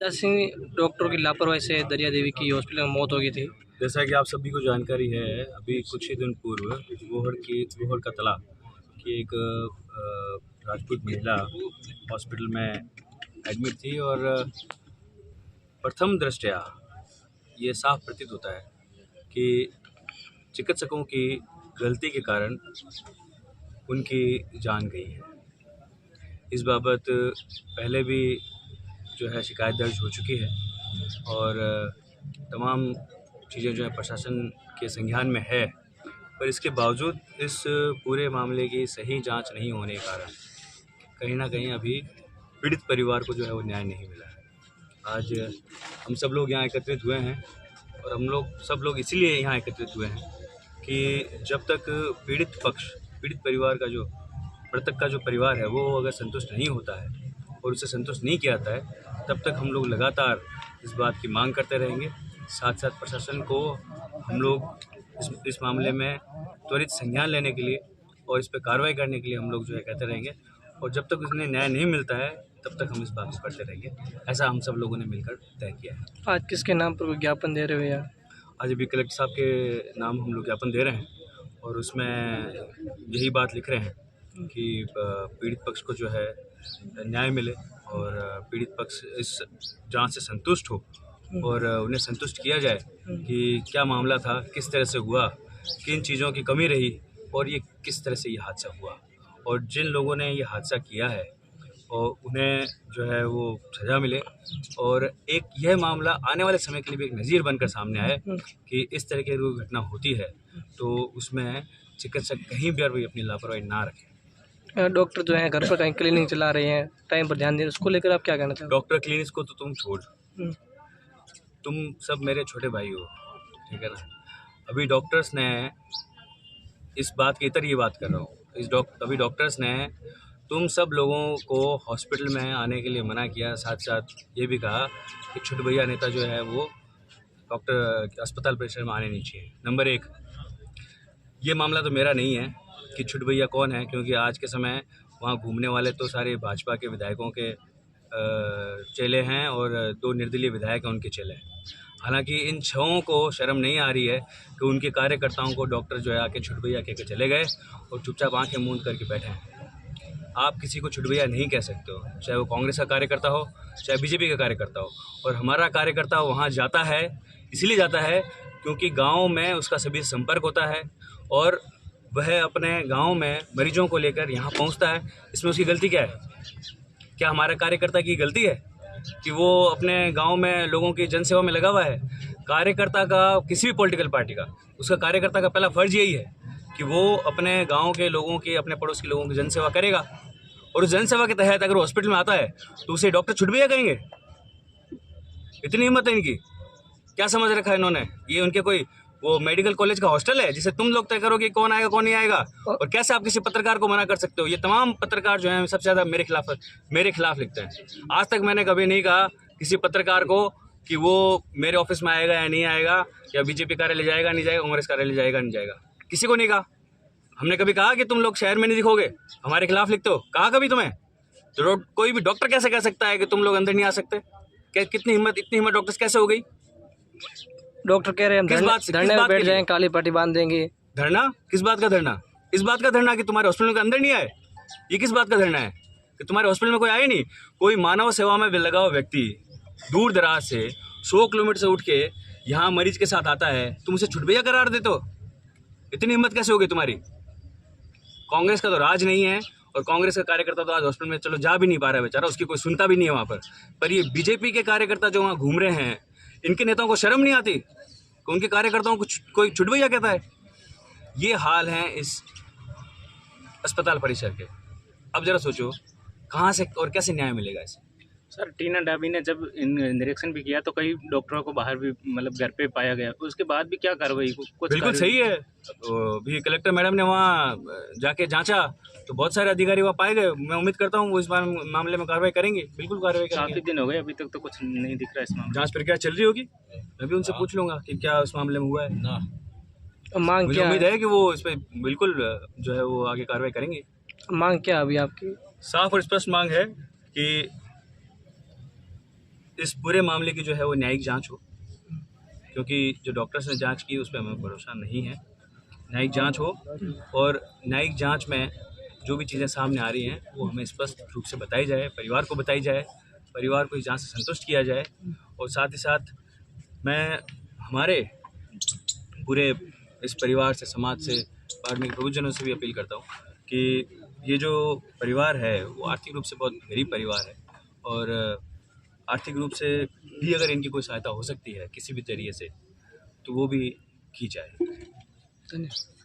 Singh doctor की लापरवाही से दरिया देवी की हॉस्पिटल में मौत हो गई थी। जैसा कि आप सभी को जानकारी है, अभी कुछ ही दिन पूर्व गोहर कतला की एक राजपूत महिला हॉस्पिटल में एडमिट थी और प्रथम दृष्टया ये साफ प्रतीत होता है कि चिकित्सकों की गलती के कारण उनकी जान गई है। इस बाबत पहले भी जो है शिकायत दर्ज हो चुकी है और तमाम चीज़ें जो है प्रशासन के संज्ञान में है, पर इसके बावजूद इस पूरे मामले की सही जांच नहीं होने के कारण कहीं ना कहीं अभी पीड़ित परिवार को जो है वो न्याय नहीं मिला है। आज हम सब लोग यहाँ एकत्रित हुए हैं और हम लोग सब लोग इसीलिए यहाँ एकत्रित हुए हैं कि जब तक पीड़ित परिवार का जो मृतक का जो परिवार है वो अगर संतुष्ट नहीं होता है और उसे संतुष्ट नहीं किया जाता है, तब तक हम लोग लगातार इस बात की मांग करते रहेंगे। साथ साथ प्रशासन को हम लोग इस मामले में त्वरित संज्ञान लेने के लिए और इस पर कार्रवाई करने के लिए हम लोग जो है कहते रहेंगे और जब तक उसने न्याय नहीं मिलता है तब तक हम इस बात को करते रहेंगे। ऐसा हम सब लोगों ने मिलकर तय किया है। आज किसके नाम पर ज्ञापन दे रहे हो यार? आज अभी कलेक्टर साहब के नाम हम लोग ज्ञापन दे रहे हैं और उसमें यही बात लिख रहे हैं कि पीड़ित पक्ष को जो है न्याय मिले और पीड़ित पक्ष इस जांच से संतुष्ट हो और उन्हें संतुष्ट किया जाए कि क्या मामला था, किस तरह से हुआ, किन चीज़ों की कमी रही और ये किस तरह से ये हादसा हुआ, और जिन लोगों ने ये हादसा किया है और उन्हें जो है वो सज़ा मिले और एक यह मामला आने वाले समय के लिए भी एक नज़ीर बनकर सामने आए कि इस तरह की घटना होती है तो उसमें चिकित्सक कहीं भी अपनी लापरवाही ना रखें। डॉक्टर जो है घर पर कहीं क्लिनिक चला रहे हैं, टाइम पर ध्यान दें, उसको लेकर आप क्या कहना चाहते डॉक्टर क्लिनिक को तो तुम छोड़, तुम सब मेरे छोटे भाई हो, ठीक है ना। अभी डॉक्टर्स ने इस बात की इतर ये बात कर रहा हूँ, अभी डॉक्टर्स ने तुम सब लोगों को हॉस्पिटल में आने के लिए मना किया। साथ साथ ये भी कहा कि छोटे भैया नेता जो है वो डॉक्टर अस्पताल परिसर में आने नहीं चाहिए। नंबर एक, ये मामला तो मेरा नहीं है कि छोटे भैया कौन है, क्योंकि आज के समय वहाँ घूमने वाले तो सारे भाजपा के विधायकों के चेले हैं और 2 निर्दलीय विधायक हैं उनके चेले हैं। हालांकि इन छहों को शर्म नहीं आ रही है कि उनके कार्यकर्ताओं को डॉक्टर जो है आके छोटे भैया कह के चले गए और चुपचाप आंखें मूंद करके बैठे हैं। आप किसी को छोटे भैया नहीं कह सकते हो, चाहे वो कांग्रेस का कार्यकर्ता हो चाहे बीजेपी का कार्यकर्ता हो। और हमारा कार्यकर्ता वहाँ जाता है इसलिए जाता है क्योंकि गाँव में उसका सभी संपर्क होता है और वह अपने गांव में मरीजों को लेकर यहाँ पहुँचता है। इसमें उसकी गलती क्या है? क्या हमारे कार्यकर्ता की गलती है कि वो अपने गांव में लोगों की जनसेवा में लगा हुआ है? कार्यकर्ता का, किसी भी पॉलिटिकल पार्टी का, उसका कार्यकर्ता का पहला फर्ज यही है कि वो अपने गांव के लोगों की, अपने पड़ोस के लोगों की जनसेवा करेगा। और उस जनसेवा के तहत अगर वो हॉस्पिटल में आता है तो उसे डॉक्टर छुट भैया कहेंगे? इतनी हिम्मत है इनकी? क्या समझ रखा है इन्होंने? ये उनके कोई वो मेडिकल कॉलेज का हॉस्टल है जिसे तुम लोग तय करोगे कौन आएगा कौन नहीं आएगा? और कैसे आप किसी पत्रकार को मना कर सकते हो? ये तमाम पत्रकार जो हैं सबसे ज़्यादा मेरे खिलाफ लिखते हैं। आज तक मैंने कभी नहीं कहा किसी पत्रकार को कि वो मेरे ऑफिस में आएगा या नहीं आएगा, या बीजेपी कार्यालय जाएगा नहीं जाएगा, कांग्रेस कार्यालय जाएगा नहीं जाएगा, किसी को नहीं कहा। हमने कभी कहा कि तुम लोग शहर में नहीं दिखोगे, हमारे खिलाफ लिखते हो? कहा कभी तुम्हें? तो कोई भी डॉक्टर कैसे कह सकता है कि तुम लोग अंदर नहीं आ सकते? क्या इतनी हिम्मत डॉक्टर्स कैसे हो गई? डॉक्टर कह रहे हैं धरने में बैठ जाएं, काली पट्टी बांध देंगे। धरना? किस बात का धरना? इस बात का धरना कि तुम्हारे हॉस्पिटल के अंदर नहीं आए? ये किस बात का धरना है कि तुम्हारे हॉस्पिटल में कोई आए नहीं? कोई मानव सेवा में लगा हुआ व्यक्ति दूर दराज से 100 किलोमीटर से उठ के यहाँ मरीज के साथ आता है, तुम उसे छुट भैया करार देते हो? इतनी हिम्मत कैसे हो गई तुम्हारी? कांग्रेस का तो राज नहीं है और कांग्रेस का कार्यकर्ता तो आज हॉस्पिटल में चलो जा भी नहीं पा रहा है बेचारा, उसकी कोई सुनता भी नहीं है वहाँ पर ये बीजेपी के कार्यकर्ता जो वहाँ घूम रहे हैं, इनके नेताओं को शर्म नहीं आती कि उनके कार्यकर्ताओं को कोई छुट भैया कहता है? ये हाल है इस अस्पताल परिसर के। अब जरा सोचो कहाँ से और कैसे न्याय मिलेगा इसे? सर, टीना डाबी ने जब निरीक्षण भी किया तो कई डॉक्टरों को बाहर भी मतलब घर पे पाया गया, उसके बाद भी क्या कार्रवाई? कुछ बिल्कुल सही है। तो भी कलेक्टर मैडम ने वहाँ जाके जांचा तो बहुत सारे अधिकारी वहाँ पाए गए। मैं उम्मीद करता हूँ वो इस मामले में कार्रवाई करेंगे, बिल्कुल कार्रवाई करेंगे। काफी दिन हो गए अभी तक तो कुछ नहीं दिख रहा इस मामले। जांच प्रक्रिया चल रही होगी, मैं भी उनसे पूछ लूंगा कि क्या उस मामले में हुआ है ना। मांग मुझे उम्मीद है कि वो इस पर बिल्कुल जो है वो आगे कार्रवाई करेंगे। मांग क्या अभी आपकी? साफ और स्पष्ट मांग है कि इस पूरे मामले की जो है वो न्यायिक जांच हो, क्योंकि जो डॉक्टर्स ने जांच की उस पर हमें भरोसा नहीं है। न्यायिक जांच हो और न्यायिक जांच में जो भी चीज़ें सामने आ रही हैं वो हमें स्पष्ट रूप से बताई जाए, परिवार को बताई जाए, परिवार को इस जांच से संतुष्ट किया जाए। और साथ ही साथ मैं हमारे पूरे इस परिवार से, समाज से, धार्मिक प्रभुजनों से भी अपील करता हूँ कि ये जो परिवार है वो आर्थिक रूप से बहुत गरीब परिवार है और आर्थिक रूप से भी अगर इनकी कोई सहायता हो सकती है किसी भी तरीके से तो वो भी की जाए। धन्यवाद।